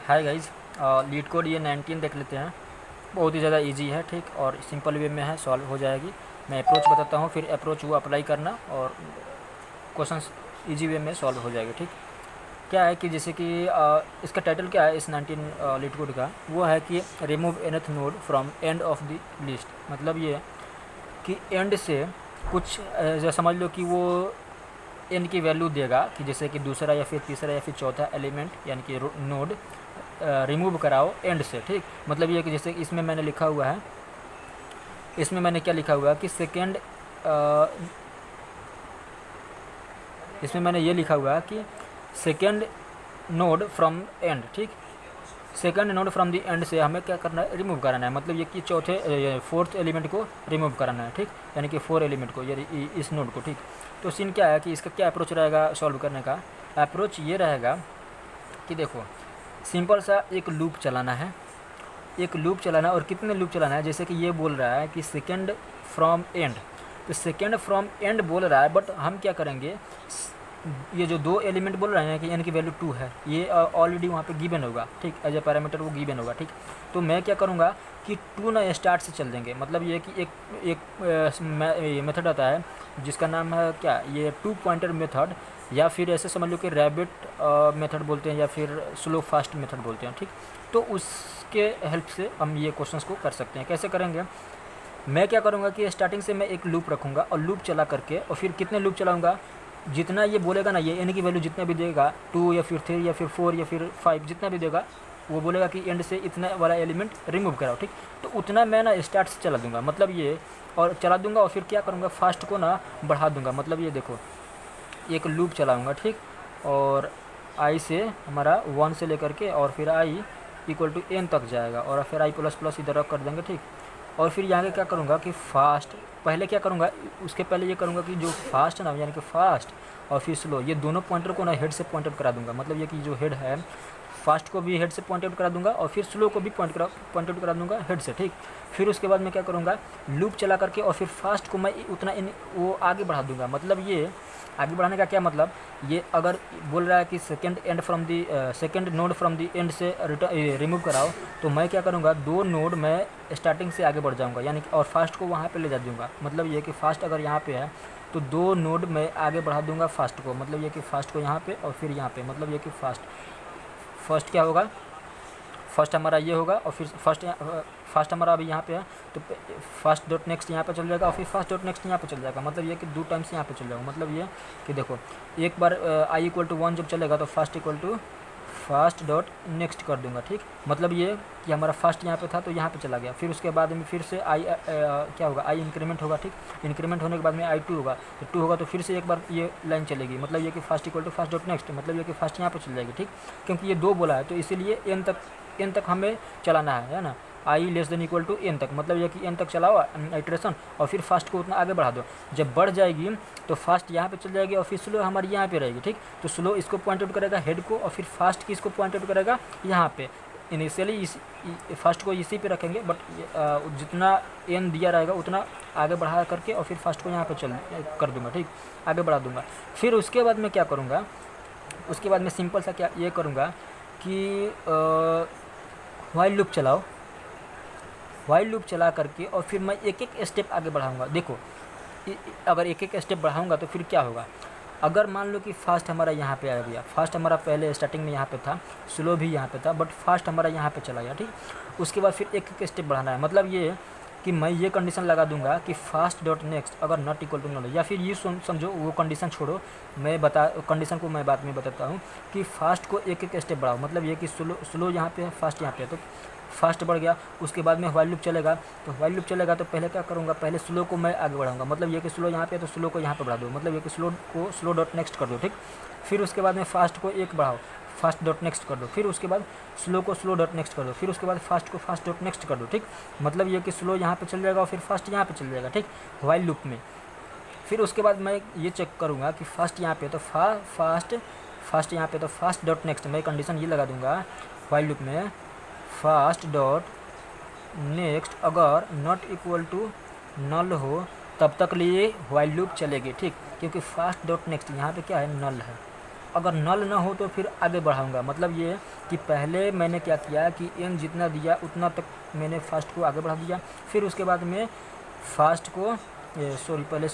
Hi guys, leet code ये 19 देख लेते हैं। बहुत ही ज़्यादा इजी है, ठीक, और सिंपल वे में है, सॉल्व हो जाएगी। मैं अप्रोच बताता हूँ, फिर अप्रोच वो अप्लाई करना और क्वेश्चंस इजी वे में सॉल्व हो जाएगा। ठीक, क्या है कि जैसे कि इसका टाइटल क्या है इस 19 लीड कोड का, वो है कि remove nth node from end of the list. मतलब ये कि एंड से कुछ जैसे समझ लो कि वो एन की वैल्यू देगा कि जैसे कि दूसरा या फिर तीसरा या फिर चौथा एलिमेंट यानी कि नोड रिमूव कराओ एंड से। ठीक, मतलब ये कि जैसे इसमें मैंने लिखा हुआ है, इसमें मैंने क्या लिखा हुआ है कि सेकेंड, इसमें मैंने ये लिखा हुआ है कि सेकेंड नोड फ्रॉम एंड। ठीक, second node from the and से हमें क्या करना है, रिमूव कराना है। मतलब ये कि चौथे फोर्थ एलिमेंट को रिमूव कराना है। ठीक, यानी कि 4 एलिमेंट को, यानी इस नोड को। ठीक, तो सीन क्या है कि इसका क्या अप्रोच रहेगा सॉल्व करने का। अप्रोच ये रहेगा कि देखो, सिंपल सा एक लूप चलाना है, एक लूप चलाना। और कितने लूप चलाना है, जैसे कि ये बोल रहा है कि सेकेंड फ्रॉम एंड, तो सेकेंड फ्रॉम एंड बोल रहा है, बट हम क्या करेंगे, ये जो 2 एलिमेंट बोल रहे हैं कि एन की वैल्यू 2 है, ये ऑलरेडी वहाँ पे गिवन होगा। ठीक, एज ए पैरामीटर वो गिवन होगा। ठीक, तो मैं क्या करूँगा कि 2 ना स्टार्ट से चल देंगे। मतलब ये कि एक मेथड आता है जिसका नाम है क्या, ये 2 पॉइंटर मेथड, या फिर ऐसे समझ लो कि रैबिट मेथड बोलते हैं, या फिर स्लो फास्ट मेथड बोलते हैं। ठीक, तो उसके हेल्प से हम ये क्वेश्चंस को कर सकते हैं। कैसे करेंगे, मैं क्या करूँगा कि स्टार्टिंग से मैं एक लूप रखूँगा और लूप चला करके, और फिर कितने लूप चलाऊँगा, जितना ये बोलेगा ना, ये एन की वैल्यू जितना भी देगा, 2 या फिर 3 या फिर 4 या फिर 5 जितना भी देगा, वो बोलेगा कि एंड से इतना वाला एलिमेंट रिमूव कराओ। ठीक, तो उतना मैं ना स्टार्ट से चला दूंगा, मतलब ये, और चला दूंगा और फिर क्या करूँगा, फास्ट को ना बढ़ा दूंगा। मतलब ये देखो, एक लूप चलाऊँगा। ठीक, और आई से हमारा 1 से लेकर के, और फिर आई इक्वल टू एन तक जाएगा, और फिर आई प्लस प्लस इधर रख कर देंगे। ठीक, और फिर यहाँ क्या करूँगा कि फास्ट, पहले क्या करूँगा, उसके पहले ये करूँगा कि जो फास्ट ना, यानी कि फास्ट और फिर स्लो, ये दोनों पॉइंटर को ना हेड से पॉइंट आउट करा दूंगा। मतलब ये कि जो हेड है, फास्ट को भी हेड से पॉइंट आउट करा दूंगा, और फिर स्लो को भी पॉइंट आउट करा दूंगा हेड से। ठीक, फिर उसके बाद मैं क्या करूँगा, लूप चला करके, और फिर फास्ट को मैं उतना वो आगे बढ़ा दूंगा। मतलब ये आगे बढ़ाने का क्या मतलब, ये अगर बोल रहा है कि second and from the second node from the and से रिमूव कराओ, तो मैं क्या करूँगा, 2 नोड मैं स्टार्टिंग से आगे बढ़ जाऊँगा, यानी कि, और फास्ट को वहाँ पे ले जा दूँगा। मतलब ये कि फास्ट अगर यहाँ पे है तो 2 नोड मैं आगे बढ़ा दूँगा फास्ट को। मतलब ये कि फास्ट को यहाँ पे और फिर यहाँ पे, मतलब ये कि फर्स्ट क्या होगा, फर्स्ट हमारा ये होगा, और फिर फर्स्ट हमारा अभी यहाँ पे है, तो फर्स्ट डॉट नेक्स्ट यहाँ पे चल जाएगा, और फिर फर्स्ट डॉट नेक्स्ट यहाँ पे चल जाएगा। मतलब ये कि 2 टाइम्स यहाँ पे चल जाएगा। मतलब ये कि देखो, एक बार आई इक्वल टू 1 जब चलेगा तो first equal to first dot next कर दूंगा। ठीक, मतलब ये कि हमारा फर्स्ट यहाँ पे था तो यहाँ पे चला गया, फिर उसके बाद में फिर से आई क्या होगा, आई इंक्रीमेंट होगा। ठीक, इंक्रीमेंट होने के बाद में आई 2 होगा, तो 2 होगा तो फिर से एक बार ये लाइन चलेगी। मतलब ये कि first equal to first dot next, मतलब ये कि फर्स्ट यहाँ पे चल जाएगी। ठीक, क्योंकि ये 2 बोला है तो इसीलिए एन तक हमें चलाना है ना, I less than equal to N तक। मतलब ये कि एन तक चलाओ आइट्रेशन, और फिर फास्ट को उतना आगे बढ़ा दो। जब बढ़ जाएगी तो फास्ट यहाँ पे चल जाएगी, और फिर स्लो हमारी यहाँ पे रहेगी। ठीक, तो स्लो इसको पॉइंट आउट करेगा हेड को, और फिर फास्ट की इसको पॉइंट आउट करेगा यहाँ पे। इनिशियली इस फर्स्ट को इसी पे रखेंगे, बट जितना एन दिया रहेगा उतना आगे बढ़ा करके, और फिर फास्ट को यहाँ पे चल कर दूँगा। ठीक, आगे बढ़ा दूँगा। फिर उसके बाद मैं क्या करूँगा, उसके बाद मैं सिंपल सा क्या ये करूँगा कि व्हाइल लूप चलाओ, व्हाइल लूप चला करके, और फिर मैं एक एक स्टेप आगे बढ़ाऊंगा। देखो, अगर एक एक स्टेप बढ़ाऊंगा तो फिर क्या होगा, अगर मान लो कि फास्ट हमारा यहाँ पे आ गया, फास्ट हमारा पहले स्टार्टिंग में यहाँ पे था, स्लो भी यहाँ पे था, बट फास्ट हमारा यहाँ पे चला गया। ठीक, उसके बाद फिर एक एक स्टेप बढ़ाना है। मतलब ये कि मैं ये कंडीशन लगा दूंगा कि फास्ट डॉट नेक्स्ट अगर नॉट इक्वल टू नॉट, या फिर ये समझो, वो कंडीशन छोड़ो, मैं कंडीशन को मैं बाद में बताता हूँ कि फास्ट को एक एक स्टेप बढ़ाओ। मतलब ये कि स्लो यहाँ पे है, फास्ट यहाँ पे है, तो फास्ट बढ़ गया। उसके बाद में व्हाइल लूप चलेगा, तो व्हाइल लूप चलेगा तो पहले क्या करूँगा, पहले स्लो को मैं आगे बढ़ाऊँगा। मतलब ये कि स्लो यहाँ पे है तो स्लो को यहाँ पे बढ़ा दो, मतलब ये कि स्लो को स्लो डॉट नेक्स्ट कर दो। ठीक, फिर उसके बाद में फास्ट को एक बढ़ाओ, फास्ट डॉट नेक्स्ट कर दो, फिर उसके बाद स्लो को स्लो डॉट नेक्स्ट कर दो, फिर उसके बाद फास्ट को फास्ट डॉट नेक्स्ट कर दो। ठीक, मतलब ये कि स्लो यहाँ पे चल जाएगा और फिर फास्ट यहाँ पे चल जाएगा। ठीक, व्हाइल लूप में। फिर उसके बाद मैं ये चेक करूँगा कि फास्ट यहाँ पे तो फास्ट यहाँ पे तो फास्ट डॉट नेक्स्ट, मैं कंडीशन ये लगा दूँगा व्हाइल लूप में, फास्ट डॉट नेक्स्ट अगर नॉट इक्वल टू नल हो तब तक लिए व्हाइल लूप चलेगी। ठीक, क्योंकि फास्ट डॉट नेक्स्ट यहाँ पे क्या है, नल है, अगर नल ना हो तो फिर आगे बढ़ाऊँगा। मतलब ये कि पहले मैंने क्या किया कि n जितना दिया उतना तक मैंने फास्ट को आगे बढ़ा दिया, फिर उसके बाद में फास्ट को पहले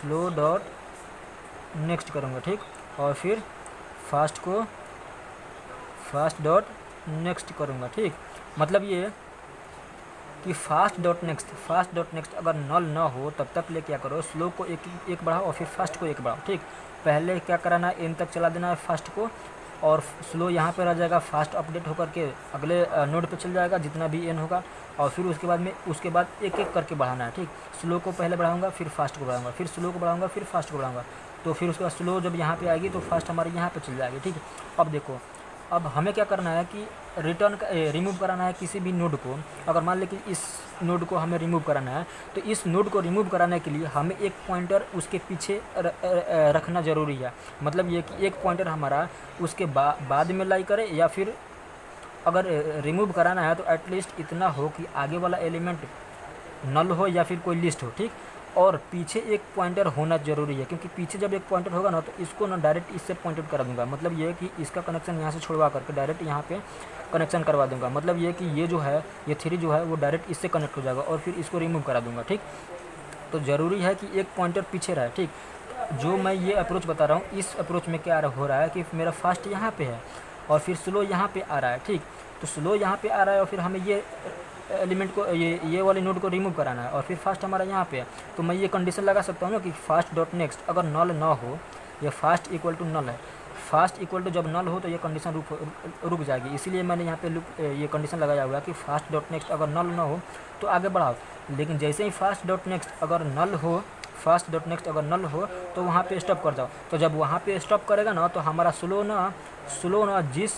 स्लो डॉट नेक्स्ट करूँगा, ठीक, और फिर फास्ट को फास्ट डॉट नेक्स्ट करूँगा, ठीक। मतलब ये कि फास्ट डॉट नेक्स्ट अगर नल ना हो तब तक ले क्या करो, स्लो को एक बढ़ाओ और फिर फास्ट को एक बढ़ाओ, ठीक। पहले क्या कराना है, एन तक चला देना है फास्ट को, और स्लो यहाँ पे रह जाएगा, फास्ट अपडेट होकर के अगले नोड पे चल जाएगा जितना भी एन होगा, और फिर उसके बाद एक एक करके बढ़ाना है, ठीक। स्लो को पहले बढ़ाऊंगा, फिर फास्ट को बढ़ाऊंगा, फिर स्लो को बढ़ाऊंगा, फिर फास्ट को बढ़ाऊंगा, तो फिर उसके बाद स्लो जब यहाँ पे आएगी तो फास्ट हमारे यहाँ पे चल जाएगी, ठीक। अब देखो, अब हमें क्या करना है कि रिमूव कराना है किसी भी नोड को। अगर मान लें कि इस नोड को हमें रिमूव कराना है, तो इस नोड को रिमूव कराने के लिए हमें एक पॉइंटर उसके पीछे रखना ज़रूरी है। मतलब ये कि एक पॉइंटर हमारा उसके बाद में लाई करे, या फिर अगर रिमूव कराना है तो एटलीस्ट इतना हो कि आगे वाला एलिमेंट नल हो या फिर कोई लिस्ट हो, ठीक। और पीछे एक पॉइंटर होना ज़रूरी है, क्योंकि पीछे जब एक पॉइंटर होगा ना तो इसको ना डायरेक्ट इससे पॉइंट आउट करा दूंगा। मतलब ये कि इसका कनेक्शन यहाँ से छुड़वा करके डायरेक्ट यहाँ पे कनेक्शन करवा दूंगा। मतलब ये कि ये जो है, ये 3 जो है वो डायरेक्ट इससे कनेक्ट हो जाएगा, और फिर इसको रिमूव करा दूंगा, ठीक। तो ज़रूरी है कि एक पॉइंटर पीछे रहे, ठीक। जो मैं ये अप्रोच बता रहा हूँ, इस अप्रोच में क्या हो रहा है कि मेरा फास्ट यहाँ पर है और फिर स्लो यहाँ पर आ रहा है, ठीक। तो स्लो यहाँ पर आ रहा है और फिर हमें ये एलिमेंट को ये वाले नोड को रिमूव कराना है, और फिर फास्ट हमारा यहाँ पे है। तो मैं ये कंडीशन लगा सकता हूँ ना कि फास्ट डॉट नेक्स्ट अगर नल ना हो, या फास्ट इक्वल टू नल है, फास्ट इक्वल टू जब नल हो तो ये कंडीशन रुक जाएगी। इसीलिए मैंने यहाँ पे ये कंडीशन लगाया हुआ है कि फास्ट डॉट नेक्स्ट अगर नल ना हो तो आगे बढ़ाओ। लेकिन जैसे ही फास्ट डॉट नेक्स्ट अगर नल हो तो वहाँ पे स्टॉप कर जाओ। तो जब वहाँ पे स्टॉप करेगा ना तो हमारा स्लो ना जिस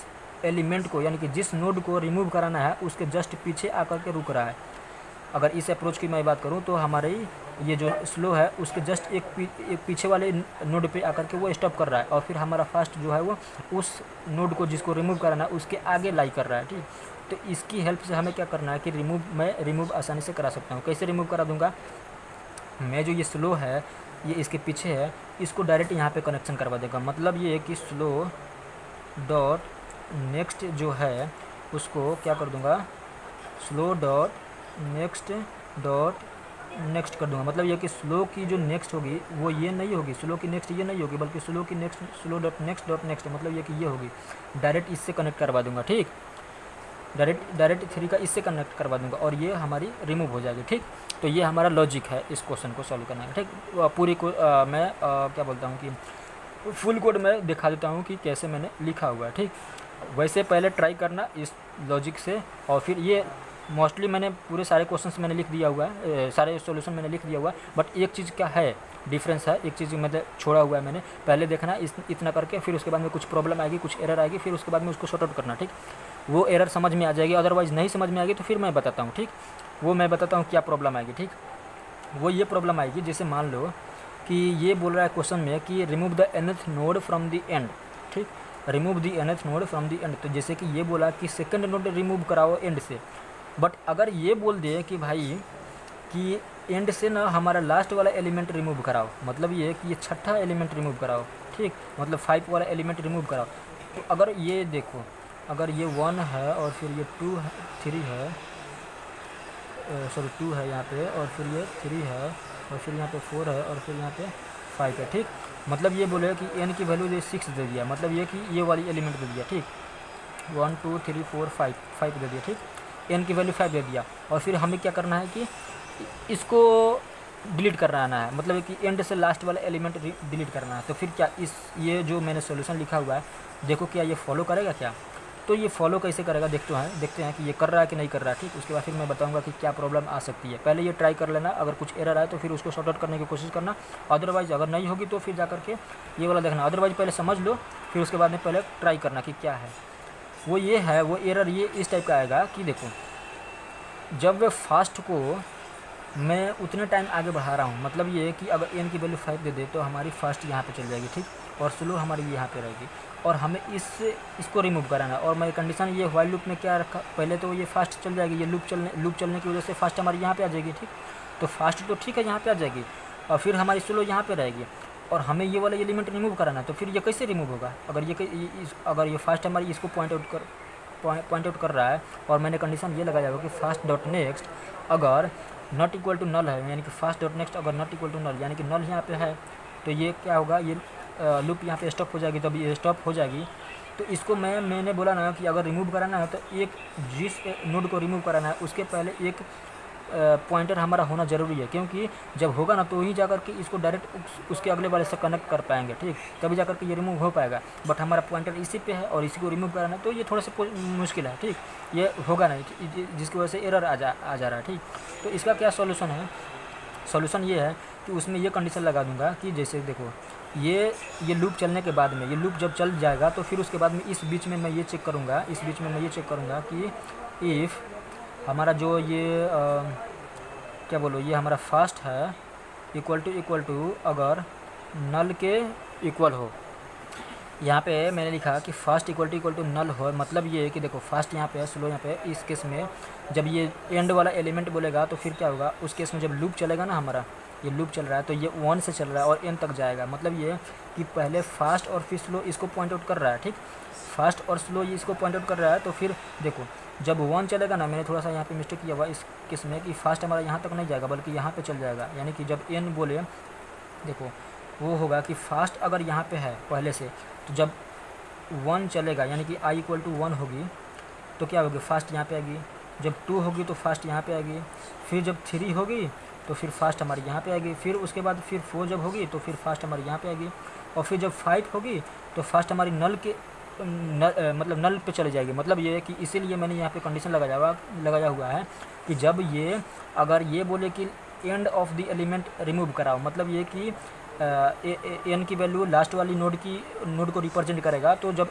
एलिमेंट को, यानी कि जिस नोड को रिमूव कराना है उसके जस्ट पीछे आकर के रुक रहा है। अगर इस अप्रोच की मैं बात करूं तो हमारी ये जो स्लो है उसके जस्ट एक पीछे वाले नोड पे आकर के वो स्टॉप कर रहा है, और फिर हमारा फास्ट जो है वो उस नोड को जिसको रिमूव कराना है उसके आगे लाई कर रहा है, ठीक। तो इसकी हेल्प से हमें क्या करना है कि मैं रिमूव आसानी से करा सकता हूँ। कैसे रिमूव करा दूँगा, मैं जो ये स्लो है ये इसके पीछे है, इसको डायरेक्ट यहाँ पे कनेक्शन करवा देगा। मतलब ये कि स्लो डॉट नेक्स्ट जो है उसको क्या कर दूँगा, स्लो डॉट नेक्स्ट कर दूँगा। मतलब ये कि स्लो की जो नेक्स्ट होगी वो ये नहीं होगी, स्लो की नेक्स्ट ये नहीं होगी, बल्कि स्लो की नेक्स्ट स्लो डॉट नेक्स्ट मतलब ये कि ये होगी। डायरेक्ट इससे कनेक्ट करवा दूँगा, ठीक। डायरेक्ट 3 का इससे कनेक्ट करवा दूँगा और ये हमारी रिमूव हो जाएगी, ठीक। तो ये हमारा लॉजिक है इस क्वेश्चन को सॉल्व करने का, ठीक। पूरी को मैं क्या बोलता हूँ कि फुल कोड में दिखा देता हूँ कि कैसे मैंने लिखा हुआ है, ठीक। वैसे पहले ट्राई करना इस लॉजिक से, और फिर ये मोस्टली मैंने पूरे सारे क्वेश्चंस मैंने लिख दिया हुआ है, सारे सॉल्यूशन मैंने लिख दिया हुआ है। बट एक चीज़ क्या है डिफरेंस है, एक चीज़ मतलब छोड़ा हुआ है मैंने। पहले देखना इतना करके, फिर उसके बाद में कुछ प्रॉब्लम आएगी, कुछ एरर आएगी, फिर उसके बाद में उसको सॉर्ट आउट करना, ठीक। वो एरर समझ में आ जाएगी, अदरवाइज़ नहीं समझ में आएगी तो फिर मैं बताता हूँ, ठीक। वो मैं बताता हूँ क्या प्रॉब्लम आएगी, ठीक। वो ये प्रॉब्लम आएगी, जैसे मान लो कि ये बोल रहा है क्वेश्चन में कि remove the nth node from the end, ठीक। Remove the nth node from the end. तो जैसे कि ये बोला कि सेकंड नोड रिमूव कराओ एंड से, बट अगर ये बोल दे कि भाई कि एंड से ना हमारा लास्ट वाला एलिमेंट रिमूव कराओ, मतलब ये कि ये छठा एलिमेंट रिमूव कराओ, ठीक। मतलब 5 वाला एलिमेंट रिमूव कराओ। तो अगर ये देखो, अगर ये 1 है और फिर ये 3 है, सॉरी 2 है यहाँ पे, और फिर ये 3 है, और फिर यहाँ पे 4 है, और फिर यहाँ पे 5 है, ठीक। मतलब ये बोले कि n की वैल्यू ये 6 दे दिया, मतलब ये कि ये वाली एलिमेंट दे दिया, ठीक। 1 2 3 4 5 दे दिया, ठीक। n की वैल्यू 5 दे दिया, और फिर हमें क्या करना है कि इसको डिलीट करना है, मतलब कि एंड से लास्ट वाला एलिमेंट डिलीट करना है। तो फिर क्या ये जो मैंने सॉल्यूशन लिखा हुआ है, देखो क्या ये फॉलो करेगा क्या। तो ये फॉलो कैसे करेगा देखते हैं कि ये कर रहा है कि नहीं कर रहा है, ठीक। उसके बाद फिर मैं बताऊंगा कि क्या प्रॉब्लम आ सकती है। पहले ये ट्राई कर लेना, अगर कुछ एरर आए तो फिर उसको सॉर्ट आउट करने की कोशिश करना, अदरवाइज़ अगर नहीं होगी तो फिर जा करके ये वाला देखना। अदरवाइज़ पहले समझ लो, फिर उसके बाद में पहले ट्राई करना कि क्या है। वो ये है, वो एरर ये इस टाइप का आएगा कि देखो, जब फास्ट को मैं उतने टाइम आगे बढ़ा रहा हूँ, मतलब ये कि अगर n की वैल्यू 5 दे दे तो हमारी फास्ट यहाँ पे चल जाएगी, ठीक, और स्लो हमारी यहाँ पे रहेगी, और हमें इसको रिमूव कराना है। और मैं कंडीशन ये व्हाइल लूप में क्या रखा, पहले तो ये फास्ट चल जाएगी, ये लूप चलने की वजह से फास्ट हमारी यहाँ पे आ जाएगी, ठीक। तो फास्ट तो ठीक है यहाँ पे आ जाएगी, और फिर हमारी स्लो यहाँ पे रहेगी और हमें ये वाला एलिमेंट रिमूव कराना है, तो फिर ये कैसे रिमूव होगा? अगर ये फास्ट हमारी इसको पॉइंट आउट कर रहा है और मैंने कंडीशन ये लगाया होगा कि फास्ट डॉट नेक्स्ट अगर नॉट इक्वल टू नल है, यानी कि फास्ट डॉट नेक्स्ट अगर नॉट इक्वल टू नल, यानी कि नल यहाँ पे है, तो ये क्या होगा, ये लूप यहाँ पे स्टॉप हो जाएगी। तब ये स्टॉप हो जाएगी तो इसको मैंने बोला ना कि अगर रिमूव कराना है तो एक जिस नोड को रिमूव कराना है उसके पहले एक पॉइंटर हमारा होना ज़रूरी है, क्योंकि जब होगा ना तो ही जाकर के इसको डायरेक्ट उसके अगले वाले से कनेक्ट कर पाएंगे, ठीक, तभी जाकर के ये रिमूव हो पाएगा। बट हमारा पॉइंटर इसी पे है और इसी को रिमूव कराना है तो ये थोड़ा सा मुश्किल है, ठीक, ये होगा नहीं, जिसकी वजह से एरर आ जा रहा है, ठीक। तो इसका क्या सॉल्यूशन है? सॉल्यूशन ये है कि उसमें ये कंडीशन लगा दूंगा कि जैसे देखो ये लूप चलने के बाद में, ये लूप जब चल जाएगा तो फिर उसके बाद में इस बीच में मैं ये चेक करूँगा, कि इफ़ हमारा जो ये क्या बोलो, ये हमारा फास्ट है इक्वल टू अगर नल के इक्वल हो। यहाँ पे मैंने लिखा कि फास्ट इक्वल टू नल हो, मतलब ये है कि देखो फास्ट यहाँ पे है, स्लो यहाँ पे है। इस केस में जब ये एंड वाला एलिमेंट बोलेगा तो फिर क्या होगा, उस केस में जब लूप चलेगा ना, हमारा ये लूप चल रहा है तो ये 1 से चल रहा है और n तक जाएगा। मतलब ये कि पहले फास्ट और फिर स्लो इसको पॉइंट आउट कर रहा है, ठीक, फास्ट और स्लो ये इसको पॉइंट आउट कर रहा है। तो फिर देखो जब 1 चलेगा ना, मैंने थोड़ा सा यहाँ पे मिस्टेक किया हुआ इस केस में कि फास्ट हमारा यहाँ तक नहीं जाएगा बल्कि यहाँ पे चल जाएगा, यानी कि जब n बोले देखो वो होगा कि फास्ट अगर यहाँ पे है पहले से, तो जब 1 चलेगा यानी कि i इक्वल टू 1 होगी तो क्या होगी, फास्ट यहाँ पे आएगी। जब 2 होगी तो फास्ट यहाँ पे आएगी। फिर जब 3 होगी तो फिर फास्ट हमारी यहाँ पे आएगी। फिर उसके बाद फिर 4 जब होगी तो फिर फास्ट हमारी यहाँ पे आएगी। और फिर जब 5 होगी तो फास्ट हमारी मतलब नल पे चली जाएगी। मतलब ये है कि इसीलिए मैंने यहाँ पे कंडीशन लगाया हुआ है कि जब ये अगर ये बोले कि end of the element remove कराओ, मतलब ये कि एन की वैल्यू लास्ट वाली नोड को रिप्रेजेंट करेगा। तो जब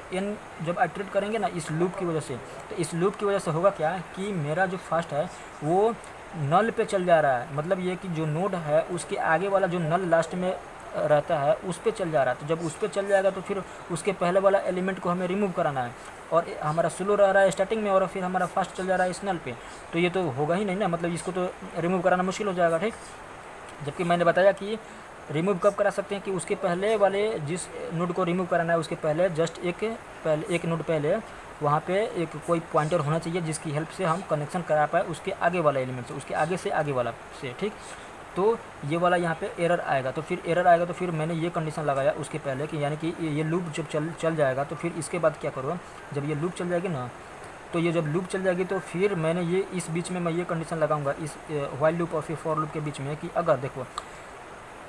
आइटरेट करेंगे ना इस लूप की वजह से, तो इस लूप की वजह से होगा क्या कि मेरा जो फास्ट है वो नल पे चल जा रहा है। मतलब ये कि जो नोड है उसके आगे वाला जो नल लास्ट में रहता है उस पे चल जा रहा है। तो जब उस पे चल जाएगा तो फिर उसके पहले वाला एलिमेंट को हमें रिमूव कराना है और हमारा स्लो रह रहा है स्टार्टिंग में और फिर हमारा फास्ट चल जा रहा है इस नल पे, तो ये तो होगा ही नहीं ना, मतलब इसको तो रिमूव कराना मुश्किल हो जाएगा, ठीक। जबकि मैंने बताया कि रिमूव कब करा सकते हैं कि उसके पहले वाले जिस नोड को रिमूव कराना है उसके पहले जस्ट एक नोड पहले वहाँ पे एक कोई पॉइंटर होना चाहिए जिसकी हेल्प से हम कनेक्शन करा पाए उसके आगे वाला एलिमेंट से, उसके आगे से आगे वाला से, ठीक। तो ये वाला यहाँ पे एरर आएगा। तो फिर एरर आएगा तो फिर मैंने ये कंडीशन लगाया उसके पहले कि यानी कि ये लूप जब चल जाएगा तो फिर इसके बाद क्या करो, जब ये लूप चल जाएगी ना, तो ये जब लूप चल जाएगी तो फिर मैंने ये इस बीच में मैं ये कंडीशन लगाऊंगा इस व्हाइल लूप और फिर फॉर लूप के बीच में कि अगर देखो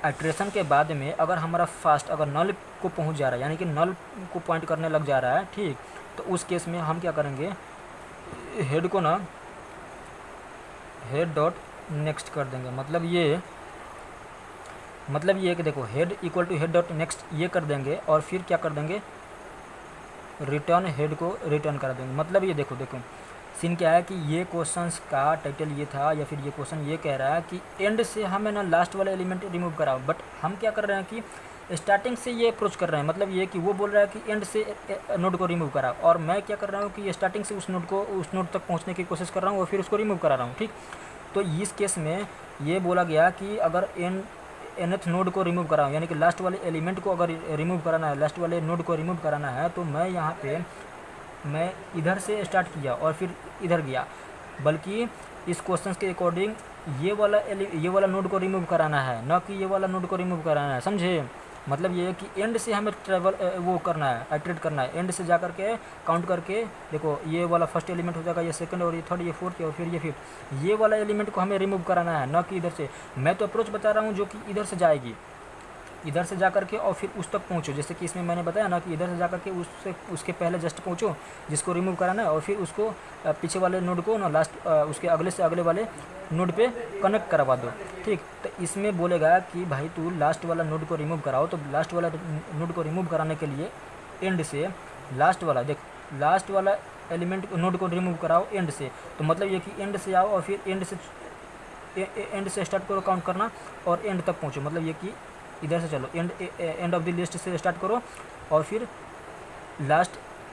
आइट्रेशन के बाद में अगर हमारा फास्ट अगर नल को पहुंच जा रहा है यानी कि नल को पॉइंट करने लग जा रहा है, ठीक, तो उस केस में हम क्या करेंगे, हेड को ना हेड डॉट नेक्स्ट कर देंगे। मतलब ये कि देखो head equal to head dot next ये कर देंगे और फिर क्या कर देंगे, रिटर्न हेड को रिटर्न कर देंगे। मतलब ये देखो सीन क्या है कि ये क्वेश्चंस का टाइटल ये था या फिर ये क्वेश्चन ये कह रहा है कि एंड से हमें ना लास्ट वाला एलिमेंट रिमूव कराओ, बट हम क्या कर रहे हैं कि स्टार्टिंग से ये अप्रोच कर रहे हैं। मतलब ये कि वो बोल रहा है कि एंड से नोड को रिमूव कराओ और मैं क्या कर रहा हूँ कि स्टार्टिंग से उस नोड तक पहुँचने की कोशिश कर रहा हूँ और फिर उसको रिमूव करा रहा हूँ, ठीक। तो इस केस में ये बोला गया कि अगर nth नोड को रिमूव कराओ यानी कि लास्ट वाले एलिमेंट को अगर रिमूव कराना है, लास्ट वाले नोड को रिमूव कराना है, तो मैं यहाँ पे मैं इधर से स्टार्ट किया और फिर इधर गया, बल्कि इस क्वेश्चन के अकॉर्डिंग ये वाला नोड को रिमूव कराना है, न कि ये वाला नोड को रिमूव कराना है, समझे। मतलब ये है कि एंड से हमें वो करना है, आइट्रेट करना है। एंड से जा करके काउंट करके देखो ये वाला फर्स्ट एलिमेंट हो जाएगा, ये सेकंड और ये थर्ड, ये फोर्थ और फिर ये फिफ्थ, ये वाला एलिमेंट को हमें रिमूव कराना है, न कि इधर से। मैं तो अप्रोच बता रहा हूँ जो कि इधर से जाएगी, इधर से जा करके और फिर उस तक पहुँचो। जैसे कि इसमें मैंने बताया ना कि इधर से जा करके उसके पहले जस्ट पहुँचो जिसको रिमूव कराना है और फिर उसको पीछे वाले नोड को ना लास्ट उसके अगले से अगले वाले नोड पे कनेक्ट करवा दो, ठीक। तो इसमें बोलेगा कि भाई तू लास्ट वाला नोड को रिमूव कराओ, तो लास्ट वाला नोड को रिमूव कराने के लिए एंड से लास्ट वाला एलिमेंट नोड को रिमूव कराओ एंड से। तो मतलब ये कि एंड से आओ और फिर एंड से स्टार्ट करो काउंट करना और एंड तक पहुँचो। मतलब ये कि इधर से चलो एंड ऑफ द लिस्ट से स्टार्ट करो और फिर लास्ट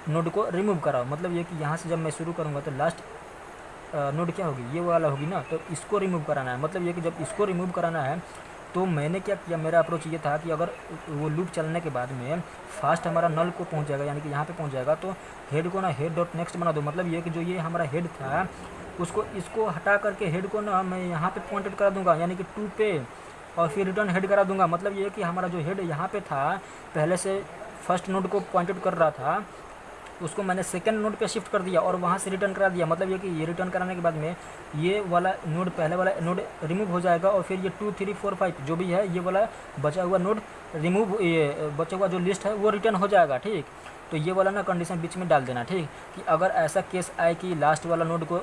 नोड को रिमूव कराओ। मतलब ये कि यहाँ से जब मैं शुरू करूँगा तो लास्ट नोड क्या होगी, ये वाला होगी ना, तो इसको रिमूव कराना है। मतलब ये कि जब इसको रिमूव कराना है तो मैंने क्या किया, मेरा अप्रोच ये था कि अगर वो लूप चलने के बाद में फास्ट हमारा नल को पहुंच जाएगा, यानी कि यहाँ पे पहुंच जाएगा, तो हेड को ना हेड डॉट नेक्स्ट बना दो। मतलब ये कि जो ये हमारा हेड था उसको इसको हटा करके हेड को ना मैं यहाँ पे पॉइंटेड करा दूंगा, यानी कि 2 पे, और फिर रिटर्न हेड करा दूंगा। मतलब ये कि हमारा जो हेड यहाँ पे था पहले से फर्स्ट नोड को पॉइंटेड कर रहा था, उसको मैंने सेकंड नोड पे शिफ्ट कर दिया और वहाँ से रिटर्न करा दिया। मतलब ये कि ये रिटर्न कराने के बाद में ये वाला नोड, पहले वाला नोड रिमूव हो जाएगा और फिर ये 2 3 4 5 जो भी है ये वाला बचा हुआ नोड रिमूव, ये बचा हुआ जो लिस्ट है वो रिटर्न हो जाएगा। ठीक, तो ये वाला ना कंडीशन बीच में डाल देना। ठीक, कि अगर ऐसा केस आए कि लास्ट वाला नोड को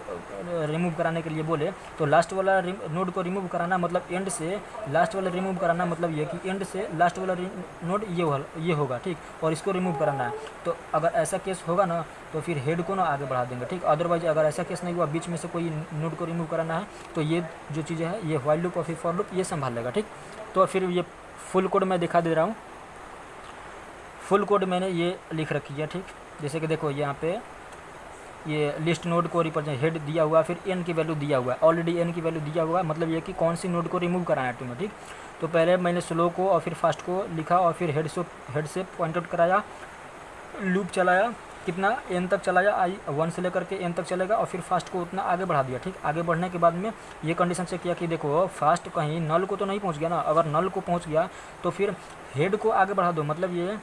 रिमूव कराने के लिए बोले, तो लास्ट वाला नोड को रिमूव कराना मतलब एंड से लास्ट वाला रिमूव कराना, मतलब ये कि एंड से लास्ट वाला नोड ये होगा। ठीक, और इसको रिमूव कराना है। तो अगर ऐसा केस होगा ना तो फिर हेड को ना आगे बढ़ा देंगे। ठीक, अदरवाइज अगर ऐसा केस नहीं हुआ, बीच में से कोई नोड को रिमूव कराना है, तो ये जो चीज़ें हैं ये व्हाइल लूप और फिर फॉर लूप ये संभाल लेगा। ठीक, तो फिर ये फुल कोड मैं दिखा दे रहा हूँ। फुल कोड मैंने ये लिख रखी है। ठीक, जैसे कि देखो यहाँ पे ये लिस्ट नोड को रिप्रेजेंट हेड दिया हुआ, फिर एन की वैल्यू दिया हुआ है, ऑलरेडी एन की वैल्यू दिया हुआ है। मतलब ये कि कौन सी नोड को रिमूव कराना है तुम्हें। ठीक, तो पहले मैंने स्लो को और फिर फास्ट को लिखा और फिर हेड से पॉइंट आउट कराया, लूप चलाया, कितना एन तक चलाया, आई 1 से लेकर के एन तक चलेगा, और फिर फास्ट को उतना आगे बढ़ा दिया। ठीक, आगे बढ़ने के बाद में ये कंडीशन चेक किया कि देखो फास्ट कहीं नल को तो नहीं पहुंच गया ना। अगर नल को पहुंच गया तो फिर हेड को आगे बढ़ा दो। मतलब ये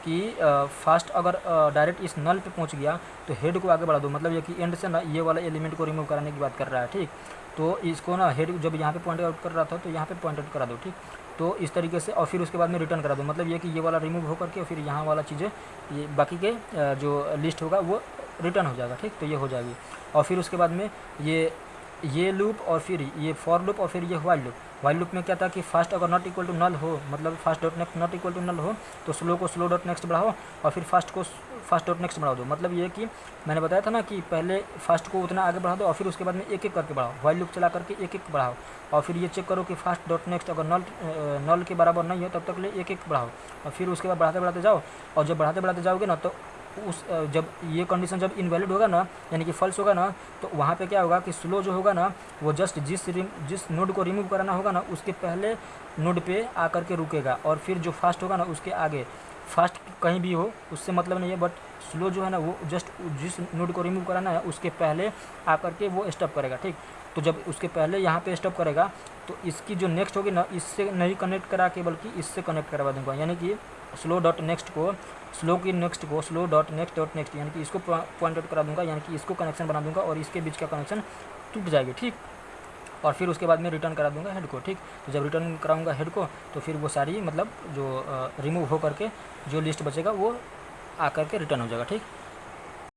कि फास्ट अगर डायरेक्ट इस नल पे पहुंच गया तो हेड को आगे बढ़ा दो। मतलब ये कि एंड से ना ये वाला एलिमेंट को रिमूव कराने की बात कर रहा है। ठीक, तो इसको ना हेड जब यहाँ पे पॉइंट आउट कर रहा था तो यहाँ पे पॉइंट आउट करा दो। ठीक, तो इस तरीके से, और फिर उसके बाद में रिटर्न करा दो। मतलब ये कि ये वाला रिमूव होकर के फिर यहाँ वाला चीज़ें ये बाकी के जो लिस्ट होगा वो रिटर्न हो जाएगा। ठीक, तो ये हो जाएगी। और फिर उसके बाद में ये लूप और फिर ये फॉर लूप और फिर ये व्हाइल लूप। व्हाइल लूप में क्या था कि फास्ट अगर नॉट इक्वल टू नल हो, मतलब fast dot next not equal to null हो, तो स्लो को स्लो डॉट नेक्स्ट बढ़ाओ और फिर फास्ट को फास्ट डॉट नेक्स्ट बढ़ा दो। मतलब ये कि मैंने बताया था ना कि पहले फास्ट को उतना आगे बढ़ा दो और फिर उसके बाद में एक एक करके बढ़ाओ, व्हाइल लूप चला करके एक एक बढ़ाओ, और फिर ये चेक करो कि फास्ट डॉट नेक्स्ट अगर नल के बराबर नहीं हो तब तक ले एक एक बढ़ाओ, और फिर उसके बाद बढ़ाते बढ़ाते जाओ। और जब बढ़ाते बढ़ाते जाओगे ना तो जब ये कंडीशन जब इनवैलिड होगा ना, यानी कि फॉल्स होगा ना, तो वहाँ पे क्या होगा कि स्लो जो होगा ना वो जस्ट जिस नोड को रिमूव कराना होगा ना उसके पहले नोड पे आकर के रुकेगा, और फिर जो फास्ट होगा ना उसके आगे। फास्ट कहीं भी हो उससे मतलब नहीं है, बट स्लो जो है ना वो जस्ट जिस नोड को रिमूव कराना है उसके पहले आकर के वो स्टॉप करेगा। ठीक, तो जब उसके पहले यहाँ पे स्टॉप करेगा तो इसकी जो नेक्स्ट होगी ना इससे नहीं कनेक्ट करा के बल्कि इससे कनेक्ट करवा दूंगा। यानी कि स्लो डॉट नेक्स्ट को स्लो की नेक्स्ट को स्लो डॉट नेक्स्ट यानी कि इसको पॉइंट आउट करा दूंगा, यानी कि इसको कनेक्शन बना दूंगा और इसके बीच का कनेक्शन टूट जाएगी। ठीक, और फिर उसके बाद में रिटर्न करा दूंगा हेड को। ठीक, तो जब रिटर्न कराऊंगा हेड को तो फिर वो सारी मतलब जो रिमूव हो करके जो लिस्ट बचेगा वो आकर के रिटर्न हो जाएगा। ठीक।